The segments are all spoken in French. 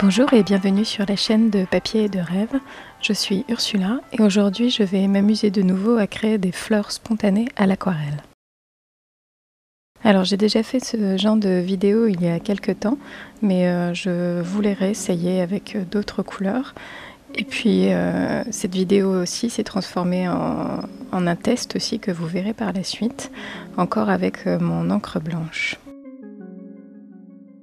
Bonjour et bienvenue sur la chaîne de Papier et de Rêve. Je suis Ursula et aujourd'hui je vais m'amuser de nouveau à créer des fleurs spontanées à l'aquarelle. Alors j'ai déjà fait ce genre de vidéo il y a quelques temps, mais je voulais réessayer avec d'autres couleurs. Et puis cette vidéo aussi s'est transformée en un test aussi que vous verrez par la suite, encore avec mon encre blanche.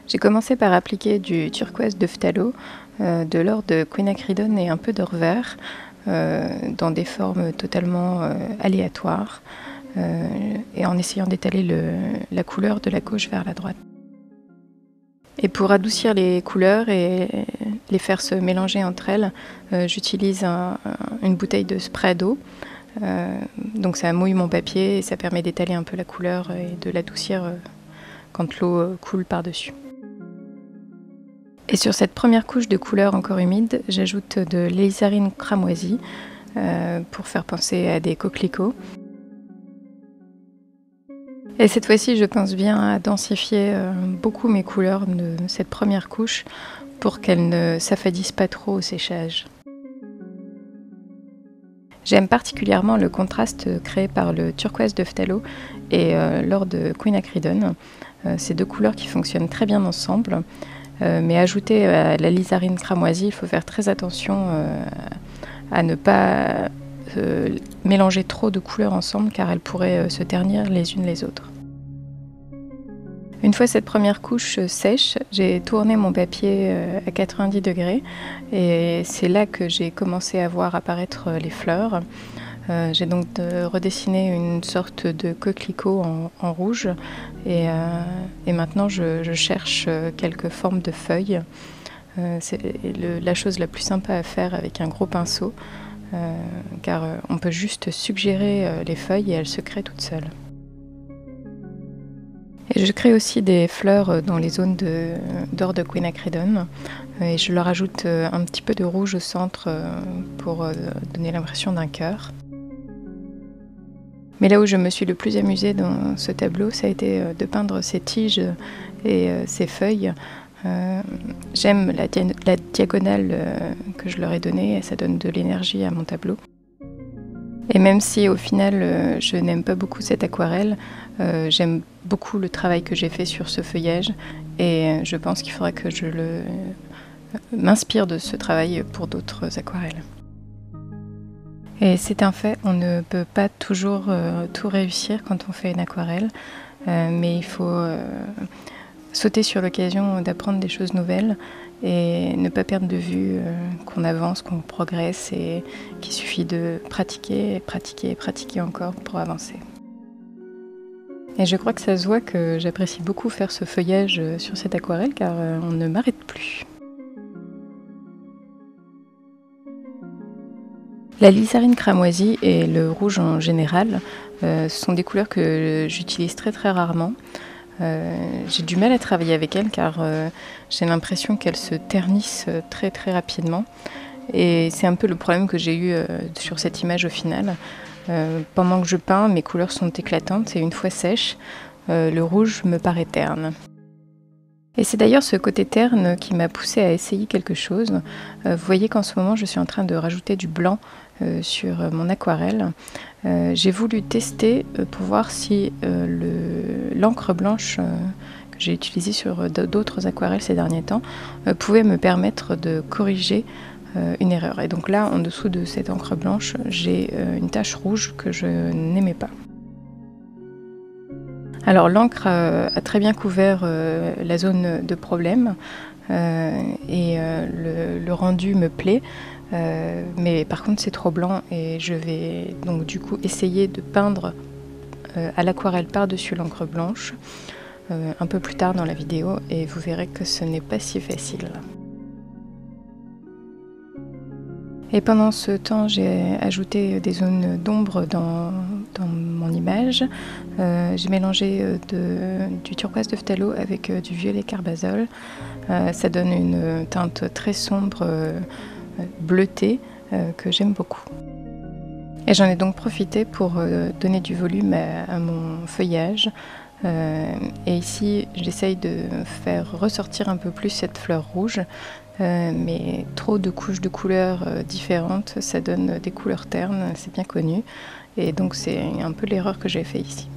J'ai commencé par appliquer du turquoise de phthalo, de l'or de quinacridone et un peu d'or vert dans des formes totalement aléatoires et en essayant d'étaler la couleur de la gauche vers la droite. Et pour adoucir les couleurs et les faire se mélanger entre elles, j'utilise une bouteille de spray d'eau. Donc ça mouille mon papier et ça permet d'étaler un peu la couleur et de l'adoucir quand l'eau coule par-dessus. Et sur cette première couche de couleur encore humide, j'ajoute de l'alizarine cramoisie pour faire penser à des coquelicots. Et cette fois-ci, je pense bien à densifier beaucoup mes couleurs de cette première couche pour qu'elles ne s'affadissent pas trop au séchage. J'aime particulièrement le contraste créé par le turquoise de phthalo et l'or de quinacridone. Ces deux couleurs qui fonctionnent très bien ensemble. Mais ajouter à la lizarine cramoisie, il faut faire très attention à ne pas mélanger trop de couleurs ensemble car elles pourraient se ternir les unes les autres. Une fois cette première couche sèche, j'ai tourné mon papier à 90 degrés et c'est là que j'ai commencé à voir apparaître les fleurs. J'ai donc redessiné une sorte de coquelicot en rouge et maintenant je cherche quelques formes de feuilles. C'est la chose la plus sympa à faire avec un gros pinceau car on peut juste suggérer les feuilles et elles se créent toutes seules. Et je crée aussi des fleurs dans les zones d'or de quinacridone et je leur ajoute un petit peu de rouge au centre pour donner l'impression d'un cœur. Mais là où je me suis le plus amusée dans ce tableau, ça a été de peindre ces tiges et ces feuilles. J'aime la diagonale que je leur ai donnée et ça donne de l'énergie à mon tableau. Et même si au final je n'aime pas beaucoup cette aquarelle, j'aime beaucoup le travail que j'ai fait sur ce feuillage et je pense qu'il faudra que je m'inspire de ce travail pour d'autres aquarelles. Et c'est un fait, on ne peut pas toujours tout réussir quand on fait une aquarelle, mais il faut sauter sur l'occasion d'apprendre des choses nouvelles et ne pas perdre de vue qu'on avance, qu'on progresse et qu'il suffit de pratiquer, pratiquer, pratiquer encore pour avancer. Et je crois que ça se voit que j'apprécie beaucoup faire ce feuillage sur cette aquarelle car on ne m'arrête plus. La lizarine cramoisie et le rouge en général sont des couleurs que j'utilise très rarement. J'ai du mal à travailler avec elles car j'ai l'impression qu'elles se ternissent très rapidement. Et c'est un peu le problème que j'ai eu sur cette image au final. Pendant que je peins, mes couleurs sont éclatantes et une fois sèches, le rouge me paraît terne. Et c'est d'ailleurs ce côté terne qui m'a poussée à essayer quelque chose. Vous voyez qu'en ce moment je suis en train de rajouter du blanc sur mon aquarelle. J'ai voulu tester pour voir si l'encre blanche que j'ai utilisée sur d'autres aquarelles ces derniers temps pouvait me permettre de corriger une erreur. Et donc là, en dessous de cette encre blanche, j'ai une tache rouge que je n'aimais pas. Alors l'encre a très bien couvert la zone de problème et le rendu me plaît, mais par contre c'est trop blanc et je vais donc du coup essayer de peindre à l'aquarelle par-dessus l'encre blanche un peu plus tard dans la vidéo et vous verrez que ce n'est pas si facile. Et pendant ce temps, j'ai ajouté des zones d'ombre dans mon image. J'ai mélangé du turquoise de phthalo avec du violet carbazole. Ça donne une teinte très sombre, bleutée, que j'aime beaucoup. Et j'en ai donc profité pour donner du volume à mon feuillage Et ici, j'essaye de faire ressortir un peu plus cette fleur rouge, mais trop de couches de couleurs différentes, ça donne des couleurs ternes, c'est bien connu. Et donc c'est un peu l'erreur que j'ai fait ici.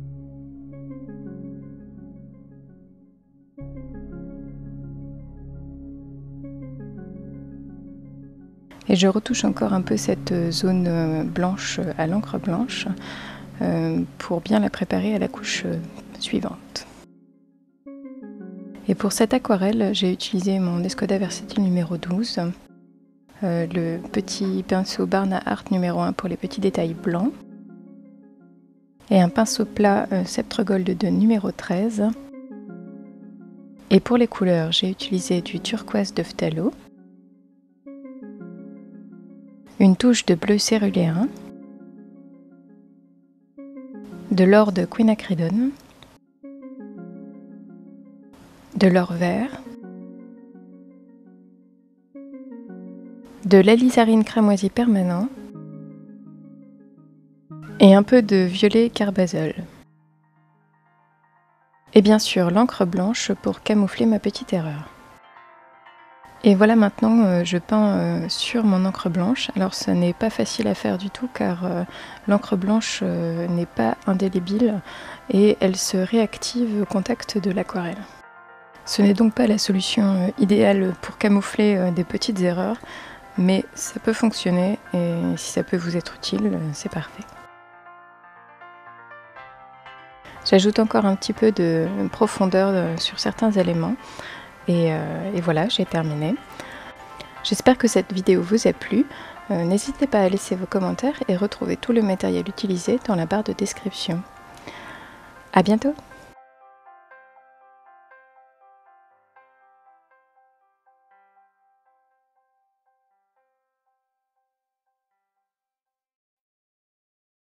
Et je retouche encore un peu cette zone blanche à l'encre blanche pour bien la préparer à la couche suivante. Et pour cette aquarelle, j'ai utilisé mon Escoda Versatile numéro 12, le petit pinceau Barna Art numéro 1 pour les petits détails blancs, et un pinceau plat Sceptre Gold de numéro 13. Et pour les couleurs, j'ai utilisé du turquoise de phthalo, une touche de bleu céruléen, de l'or de quinacridone, de l'or vert, de l'alizarine cramoisi permanent et un peu de violet carbazole. Et bien sûr l'encre blanche pour camoufler ma petite erreur. Et voilà, maintenant je peins sur mon encre blanche. Alors ce n'est pas facile à faire du tout car l'encre blanche n'est pas indélébile et elle se réactive au contact de l'aquarelle. Ce n'est donc pas la solution idéale pour camoufler des petites erreurs, mais ça peut fonctionner et si ça peut vous être utile, c'est parfait. J'ajoute encore un petit peu de profondeur sur certains éléments et voilà, j'ai terminé. J'espère que cette vidéo vous a plu. N'hésitez pas à laisser vos commentaires et retrouver tout le matériel utilisé dans la barre de description. À bientôt!